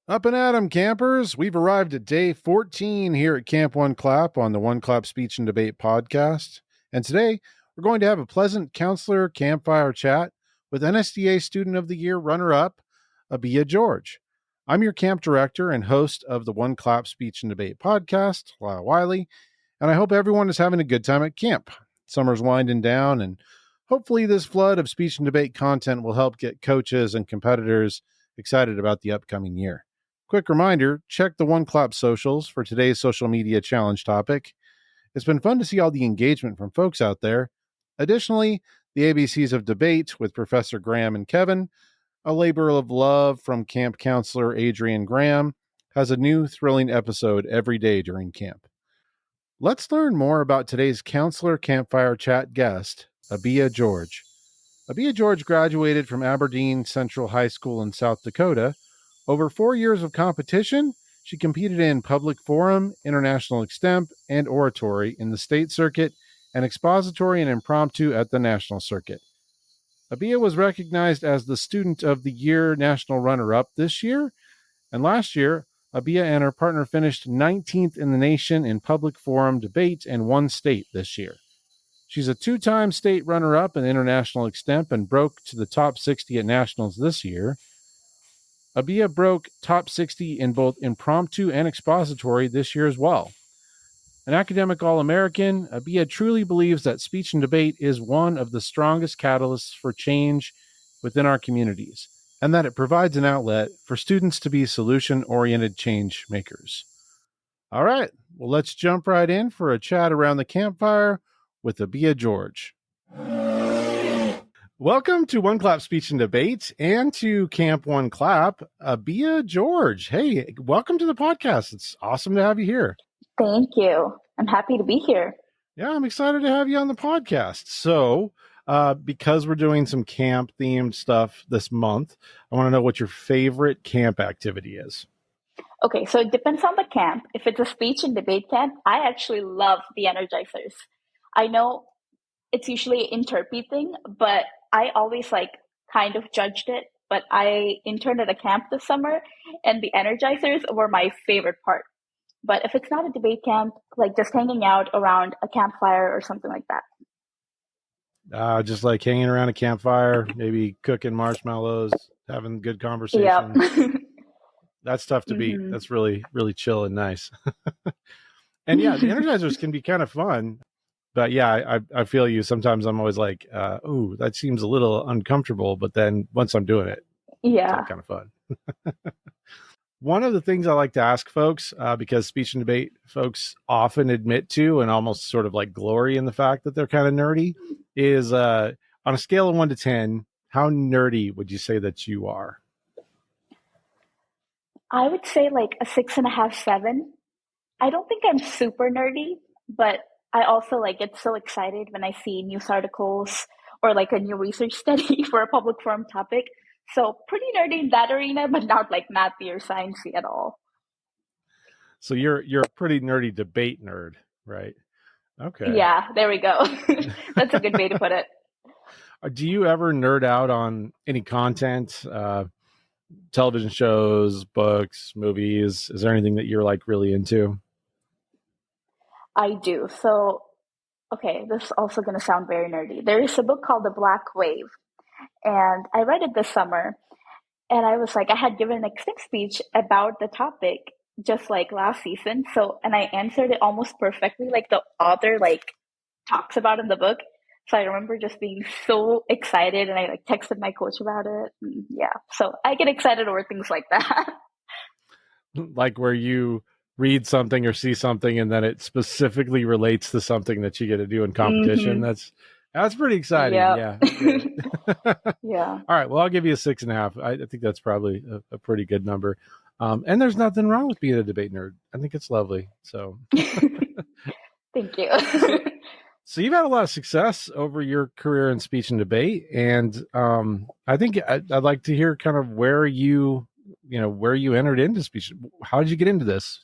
Up and at 'em, campers. We've arrived at day 14 here at Camp One Clap on the One Clap Speech and Debate podcast. And today, we're going to have a pleasant counselor campfire chat with NSDA Student of the Year runner-up, Abiah George. I'm your camp director and host of the One Clap Speech and Debate podcast, Lyle Wiley, and I hope everyone is having a good time at camp. Summer's winding down, and hopefully this flood of speech and debate content will help get coaches and competitors excited about the upcoming year. Quick reminder, check the One Clap socials for today's social media challenge topic. It's been fun to see all the engagement from folks out there. Additionally, the ABCs of Debate with Professor Graham and Kevin, a labor of love from camp counselor Adrian Graham, has a new thrilling episode every day during camp. Let's learn more about today's counselor campfire chat guest, Abiah George. Abiah George graduated from Aberdeen Central High School in South Dakota. Over 4 years of competition, she competed in public forum, international extemp, and oratory in the state circuit, and expository and impromptu at the national circuit. Abiah was recognized as the Student of the Year national runner-up this year, and last year, Abiah and her partner finished 19th in the nation in public forum debate and won state this year. She's a two-time state runner-up in international extemp and broke to the top 60 at nationals this year. Abiah broke top 60 in both impromptu and expository this year as well. An academic All-American, Abiah truly believes that speech and debate is one of the strongest catalysts for change within our communities, and that it provides an outlet for students to be solution-oriented change makers. All right, well, let's jump right in for a chat around the campfire with Abiah George. Welcome to One Clap Speech and Debate and to Camp One Clap, Abiah George. Hey, welcome to the podcast. It's awesome to have you here. Thank you. I'm happy to be here. Yeah, I'm excited to have you on the podcast. So, because we're doing some camp-themed stuff this month, I want to know what your favorite camp activity is. Okay, so it depends on the camp. If it's a speech and debate camp, I actually love the Energizers. I know it's usually an interpy thing, but I always kind of judged it. But I interned at a camp this summer, and the Energizers were my favorite part. But if it's not a debate camp, just hanging out around a campfire or something like that. Just like hanging around a campfire, maybe cooking marshmallows, having good conversation. Yep. That's tough to beat. That's really, really chill and nice. And yeah, the Energizers can be kind of fun. But yeah, I feel you. Sometimes I'm always like, ooh, that seems a little uncomfortable. But then once I'm doing it, yeah, it's kind of fun. One of the things I like to ask folks, because speech and debate folks often admit to and almost sort of glory in the fact that they're kind of nerdy, is on a scale of 1 to 10, how nerdy would you say that you are? I would say a 6.5, 7. I don't think I'm super nerdy, but I also get so excited when I see news articles or a new research study for a public forum topic. So pretty nerdy in that arena, but not mathy or sciencey at all. So you're a pretty nerdy debate nerd, right? Okay. Yeah, there we go. That's a good way to put it. Do you ever nerd out on any content, television shows, books, movies? Is there anything that you're really into? I do. So, okay, this is also going to sound very nerdy. There is a book called The Black Wave, and I read it this summer, and I was I had given an extinct speech about the topic just last season. So, and I answered it almost perfectly, the author talks about in the book. So I remember just being so excited, and I texted my coach about it. And yeah, so I get excited over things like that. Where you read something or see something and then it specifically relates to something that you get to do in competition. That's pretty exciting. Yep. Yeah. Yeah. All right. Well, I'll give you a 6.5. I think that's probably a pretty good number. And there's nothing wrong with being a debate nerd. I think it's lovely. So thank you. So you've had a lot of success over your career in speech and debate. And I think I'd like to hear kind of where you entered into speech. How did you get into this?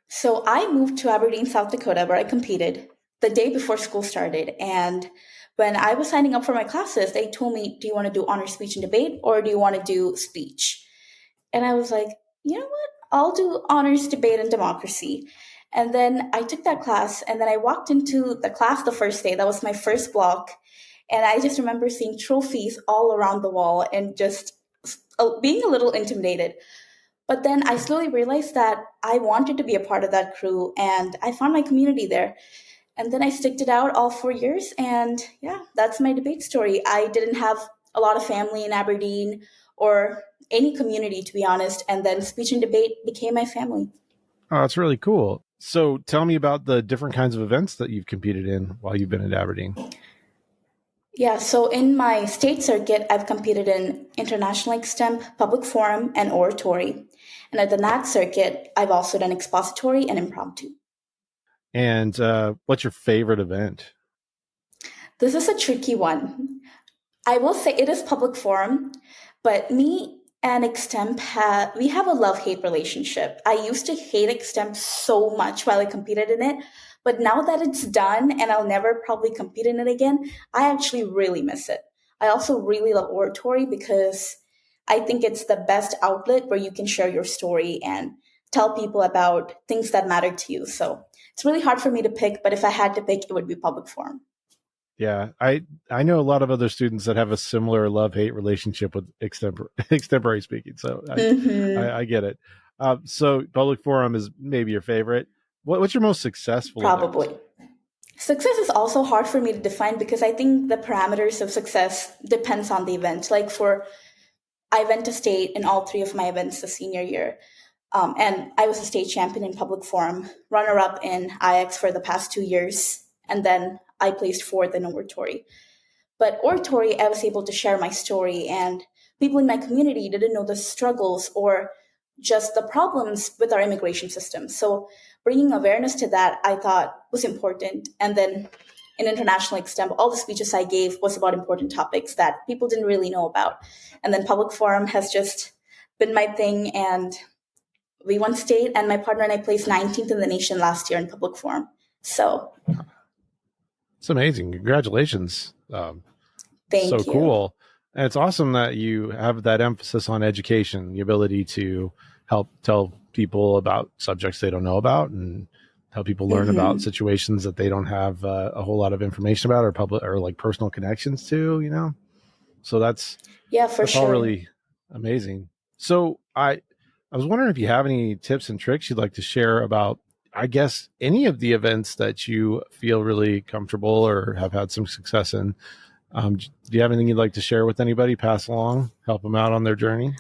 So I moved to Aberdeen, South Dakota, where I competed the day before school started. And when I was signing up for my classes, they told me, do you want to do honor speech and debate or do you want to do speech? And I was like, you know what? I'll do honors debate and democracy. And then I took that class, and then I walked into the class the first day. That was my first block. And I just remember seeing trophies all around the wall and just being a little intimidated. But then I slowly realized that I wanted to be a part of that crew, and I found my community there. And then I sticked it out all 4 years. And yeah, that's my debate story. I didn't have a lot of family in Aberdeen or any community, to be honest. And then speech and debate became my family. Oh, that's really cool. So tell me about the different kinds of events that you've competed in while you've been at Aberdeen. Yeah, so in my state circuit, I've competed in international extemp, public forum, and oratory. And at the NAT circuit, I've also done expository and impromptu. And what's your favorite event? This is a tricky one. I will say it is public forum, but me and extemp we have a love-hate relationship. I used to hate extemp so much while I competed in it, but now that it's done and I'll never probably compete in it again, I actually really miss it. I also really love oratory because I think it's the best outlet where you can share your story and tell people about things that matter to you. So it's really hard for me to pick, but if I had to pick, it would be public forum. Yeah, I know a lot of other students that have a similar love-hate relationship with extemporary speaking. So I get it. So public forum is maybe your favorite. What's your most successful Probably. event? Success is also hard for me to define because I think the parameters of success depends on the event. I went to state in all three of my events the senior year. And I was a state champion in public forum, runner-up in IX for the past 2 years, and then I placed fourth in oratory. But oratory, I was able to share my story, and people in my community didn't know the struggles or just the problems with our immigration system. So bringing awareness to that, I thought was important. And then in international extemp, all the speeches I gave was about important topics that people didn't really know about. And then public forum has just been my thing, and we won state, and my partner and I placed 19th in the nation last year in public forum. So it's amazing. Congratulations. thank you. So cool. And it's awesome that you have that emphasis on education, the ability to help tell people about subjects they don't know about and help people learn about situations that they don't have a whole lot of information about or like personal connections to, you know? So that's all really amazing. So I was wondering if you have any tips and tricks you'd like to share about, I guess, any of the events that you feel really comfortable or have had some success in. Do you have anything you'd like to share with anybody, pass along, help them out on their journey?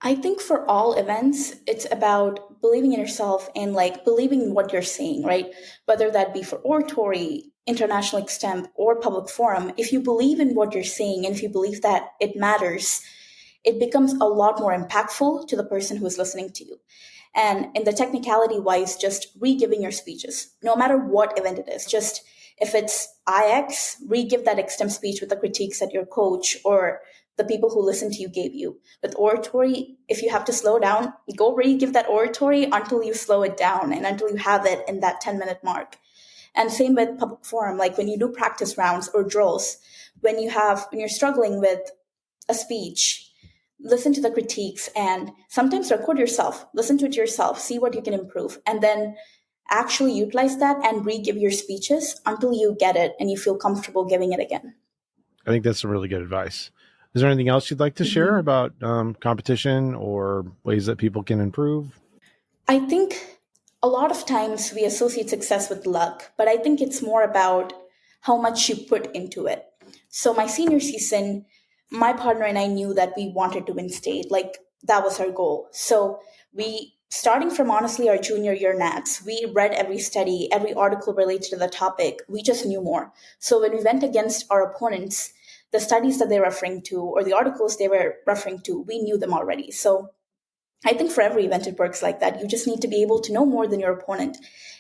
I think for all events, it's about believing in yourself and believing in what you're saying, right? Whether that be for oratory, international extemp, or public forum, if you believe in what you're saying and if you believe that it matters, it becomes a lot more impactful to the person who is listening to you. And in the technicality wise, just re-giving your speeches, no matter what event it is, just if it's IX, re-give that extemp speech with the critiques that your coach or the people who listen to you gave you. With oratory, if you have to slow down, go re-give that oratory until you slow it down and until you have it in that 10-minute mark. And same with public forum, like when you do practice rounds or drills, when you're struggling with a speech, listen to the critiques and sometimes record yourself, listen to it yourself, see what you can improve, and then actually utilize that and re-give your speeches until you get it and you feel comfortable giving it again. I think that's some really good advice. Is there anything else you'd like to share about competition or ways that people can improve? I think a lot of times we associate success with luck, but I think it's more about how much you put into it. So my senior season, my partner and I knew that we wanted to win state. That was our goal. So starting from honestly our junior year Nats, we read every study, every article related to the topic. We just knew more. So when we went against our opponents, the studies that they're referring to or the articles they were referring to, we knew them already. So I think for every event it works like that. You just need to be able to know more than your opponent.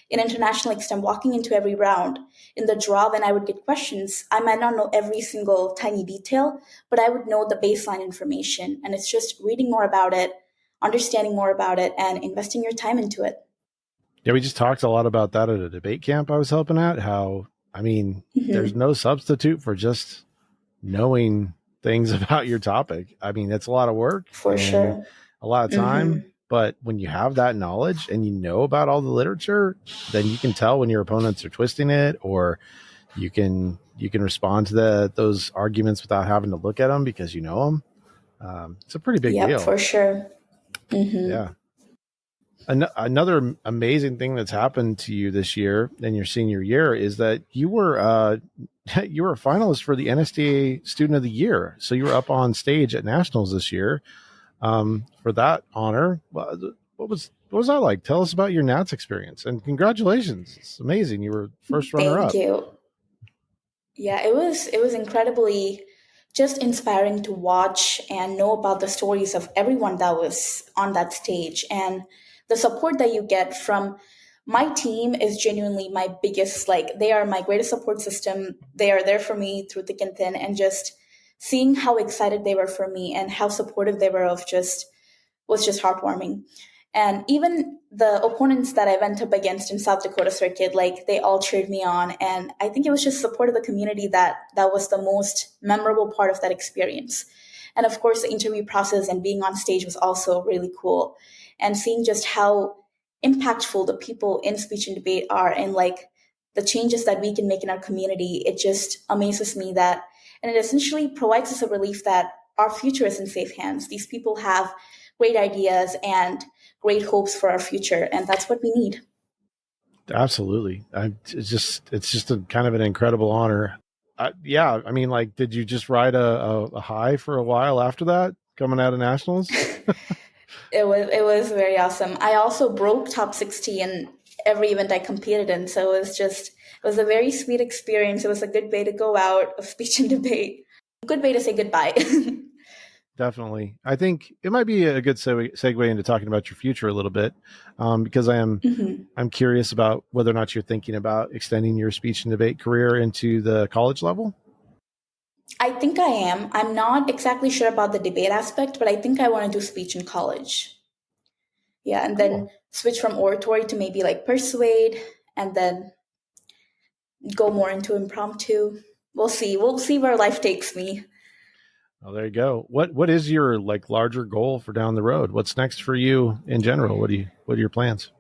In international extemp, walking into every round, in the draw when I would get questions, I might not know every single tiny detail, but I would know the baseline information. And it's just reading more about it, understanding more about it, and investing your time into it. Yeah, we just talked a lot about that at a debate camp I was helping at, how, there's no substitute for just knowing things about your topic. It's a lot of work. For sure. a lot of Mm-hmm. time. But when you have that knowledge and you know about all the literature, then you can tell when your opponents are twisting it, or you can respond to those arguments without having to look at them because you know them. It's a pretty big Yep, deal. for sure. Mm-hmm. Yeah. Another amazing thing that's happened to you this year in your senior year is that you were you were a finalist for the NSDA Student of the Year. So you were up on stage at nationals this year for that honor. What was that like? Tell us about your Nats experience, and congratulations! It's amazing. You were first runner Thank up. you. Yeah, it was incredibly just inspiring to watch and know about the stories of everyone that was on that stage, and the support that you get from my team is genuinely my biggest, like, they are my greatest support system. They are there for me through thick and thin, and just seeing how excited they were for me and how supportive they were of just was just heartwarming. And even the opponents that I went up against in South Dakota circuit, like, they all cheered me on. And I think it was just support of the community that was the most memorable part of that experience. And of course, the interview process and being on stage was also really cool. And seeing just how impactful the people in speech and debate are, and like the changes that we can make in our community, it just amazes me that, and it essentially provides us a relief that our future is in safe hands. These people have great ideas and great hopes for our future, and that's what we need. Absolutely. It's just a kind of an incredible honor. Yeah. I mean, like, did you just ride a high for a while after that coming out of nationals? It was very awesome. I also broke top 60 in every event I competed in, so it was a very sweet experience. It was a good way to go out of speech and debate. Good way to say goodbye. Definitely. I think it might be a good segue into talking about your future a little bit, because Mhm. I'm curious about whether or not you're thinking about extending your speech and debate career into the college level. I think I am. I'm not exactly sure about the debate aspect, but I think I want to do speech in college. Yeah, and then Cool. switch from oratory to maybe like persuade, and then go more into impromptu. We'll see. We'll see where life takes me. Oh, there you go. What is your like larger goal for down the road? What's next for you in general? What are your plans?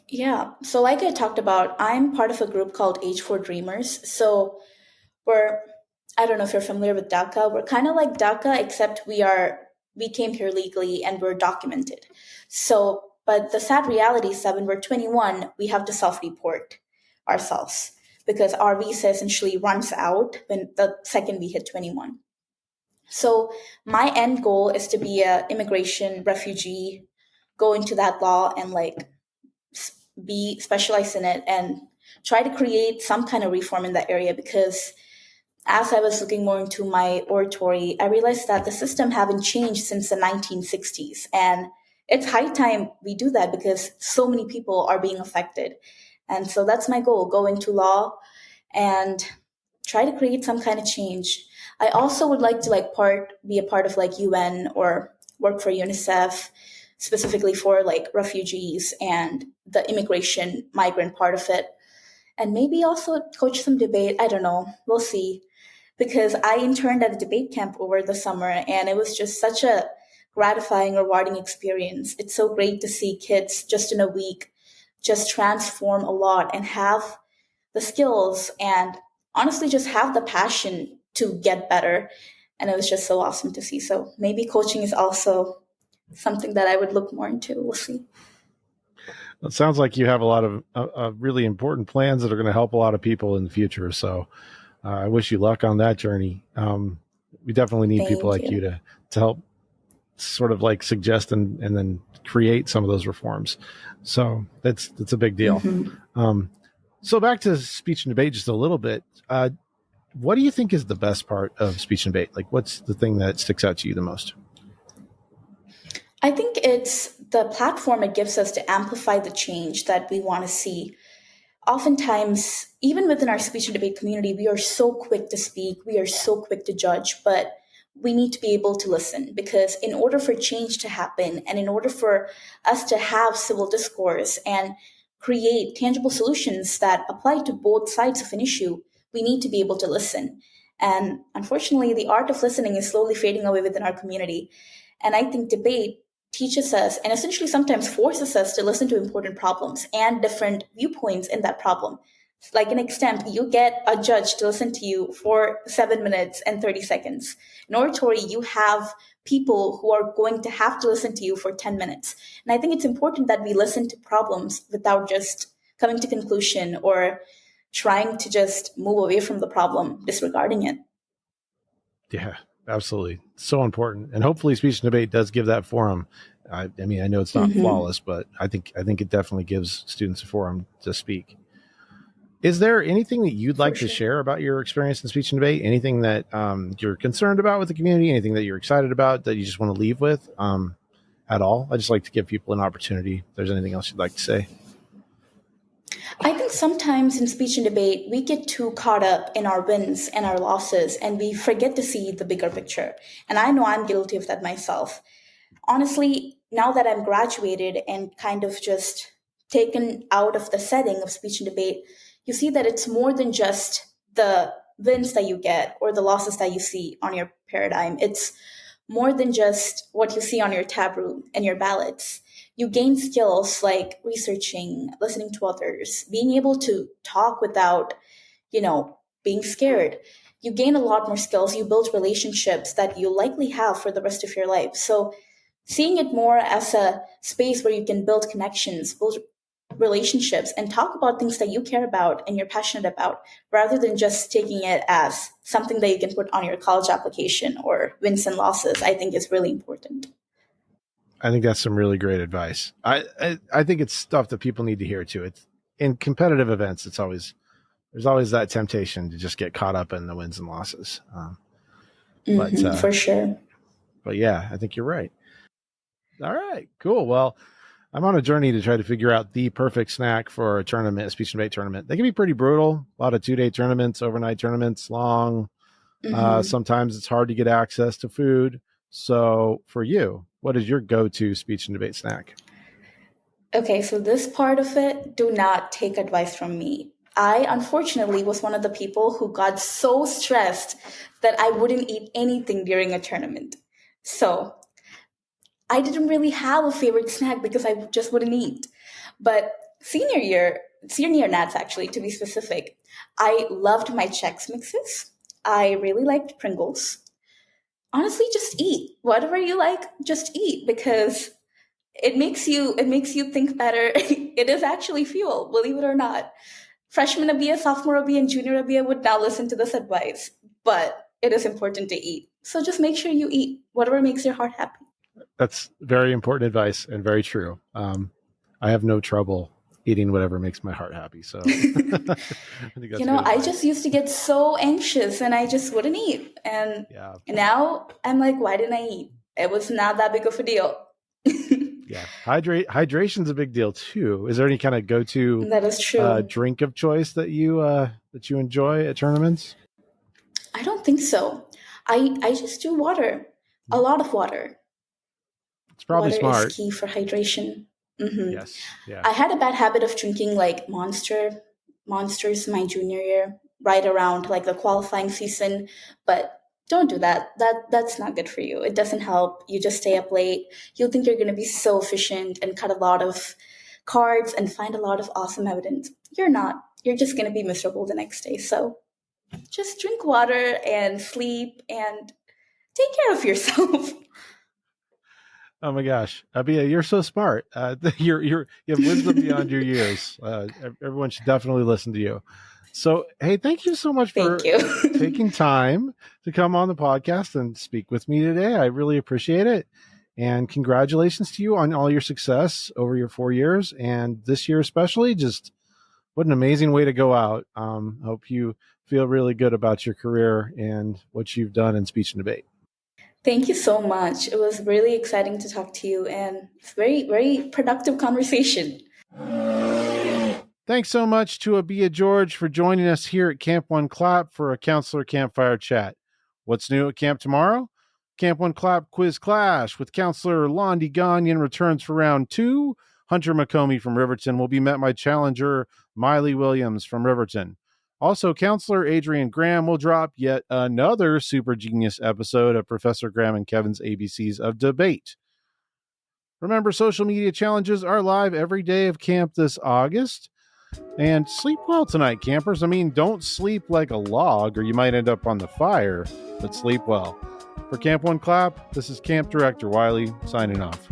Yeah. So like I talked about, I'm part of a group called H4 Dreamers. So we're, I don't know if you're familiar with DACA. We're kind of like DACA, except we came here legally and we're documented. So, but the sad reality is that when we're 21, we have to self-report ourselves because our visa essentially runs out when the second we hit 21. So my end goal is to be a immigration refugee, go into that law and like be specialized in it and try to create some kind of reform in that area, because as I was looking more into my oratory, I realized that the system haven't changed since the 1960s. And it's high time we do that because so many people are being affected. And so that's my goal, go into law and try to create some kind of change. I also would like to like be a part of like UN or work for UNICEF, specifically for like refugees and the immigration migrant part of it. And maybe also coach some debate. I don't know. We'll see, because I interned at a debate camp over the summer, and it was just such a gratifying, rewarding experience. It's so great to see kids just in a week just transform a lot and have the skills and honestly just have the passion to get better. And it was just so awesome to see. So maybe coaching is also something that I would look more into. We'll see. It sounds like you have a lot of really important plans that are going to help a lot of people in the future. So I wish you luck on that journey. We definitely need people Thank like you you. to help sort of like suggest and then create some of those reforms. So that's a big deal. Hmm. Um, so back to speech and debate just a little bit. What do you think is the best part of speech and debate? Like, what's the thing that sticks out to you the most? I think it's the platform it gives us to amplify the change that we want to see. Oftentimes, even within our speech and debate community, we are so quick to speak, we are so quick to judge, but we need to be able to listen, because in order for change to happen and in order for us to have civil discourse and create tangible solutions that apply to both sides of an issue, we need to be able to listen. And unfortunately, the art of listening is slowly fading away within our community. And I think debate teaches us and essentially sometimes forces us to listen to important problems and different viewpoints in that problem. Like in extemp, you get a judge to listen to you for 7 minutes and 30 seconds. In oratory, you have people who are going to have to listen to you for 10 minutes. And I think it's important that we listen to problems without just coming to conclusion or trying to just move away from the problem, disregarding it. Yeah, absolutely. So important. And hopefully speech and debate does give that forum. I mean, I know it's not flawless, but I think it definitely gives students a forum to speak. Is there anything that you'd like to share about your experience in speech and debate? Anything that you're concerned about with the community? Anything that you're excited about that you just want to leave with at all? I just like to give people an opportunity. If there's anything else you'd like to say. I think sometimes in speech and debate, we get too caught up in our wins and our losses, and we forget to see the bigger picture. And I know I'm guilty of that myself. Honestly, now that I'm graduated and kind of just taken out of the setting of speech and debate, you see that it's more than just the wins that you get or the losses that you see on your paradigm. It's more than just what you see on your tab room and your ballots. You gain skills like researching, listening to others, being able to talk without, being scared. You gain a lot more skills. You build relationships that you likely have for the rest of your life. So seeing it more as a space where you can build connections, build relationships, and talk about things that you care about and you're passionate about, rather than just taking it as something that you can put on your college application or wins and losses, I think is really important. I think that's some really great advice. I think it's stuff that people need to hear too. It's in competitive events. There's always that temptation to just get caught up in the wins and losses. For sure. But yeah, I think you're right. All right, cool. Well, I'm on a journey to try to figure out the perfect snack for a tournament, a speech and debate tournament. They can be pretty brutal. A lot of 2-day tournaments, overnight tournaments, long. Sometimes it's hard to get access to food. So for you, what is your go-to speech and debate snack? Okay, so this part of it, do not take advice from me. I unfortunately was one of the people who got so stressed that I wouldn't eat anything during a tournament. So I didn't really have a favorite snack because I just wouldn't eat. But senior nats actually, to be specific, I loved my Chex Mixes. I really liked Pringles. Honestly, just eat. Whatever you like, just eat, because it makes you think better. It is actually fuel, believe it or not. Freshman Abiah, sophomore Abiah, and junior Abiah would now listen to this advice, but it is important to eat. So just make sure you eat whatever makes your heart happy. That's very important advice and very true. I have no trouble eating whatever makes my heart happy. So, I just used to get so anxious and I just wouldn't eat. And now I'm like, why didn't I eat? It was not that big of a deal. Yeah. Hydration's a big deal too. Is there any kind of go-to that is true. Drink of choice that you enjoy at tournaments? I don't think so. I just do water. A lot of water. It's probably water smart. Is key for hydration. Yes. Yeah. I had a bad habit of drinking like Monsters my junior year, right around like the qualifying season, but don't do that. That's not good for you. It doesn't help. You just stay up late. You'll think you're going to be so efficient and cut a lot of cards and find a lot of awesome evidence. You're not. You're just going to be miserable the next day. So just drink water and sleep and take care of yourself. Oh my gosh, Abiah, you're so smart. You have wisdom beyond your years. Everyone should definitely listen to you. So, hey, thank you so much for taking time to come on the podcast and speak with me today. I really appreciate it. And congratulations to you on all your success over your 4 years. And this year especially, just what an amazing way to go out. Hope you feel really good about your career and what you've done in speech and debate. Thank you so much. It was really exciting to talk to you, and it's very, very productive conversation. Thanks so much to Abiah George for joining us here at Camp One Clap for a Counselor Campfire chat. What's new at camp tomorrow? Camp One Clap Quiz Clash with Counselor Londi Gagnon returns for round 2. Hunter McComey from Riverton will be met by challenger Miley Williams from Riverton. Also, Counselor Adrian Graham will drop yet another super genius episode of Professor Graham and Kevin's ABCs of Debate. Remember, social media challenges are live every day of camp this August. And sleep well tonight, campers. I mean, don't sleep like a log or you might end up on the fire, but sleep well. For Camp One Clap, this is Camp Director Wiley signing off.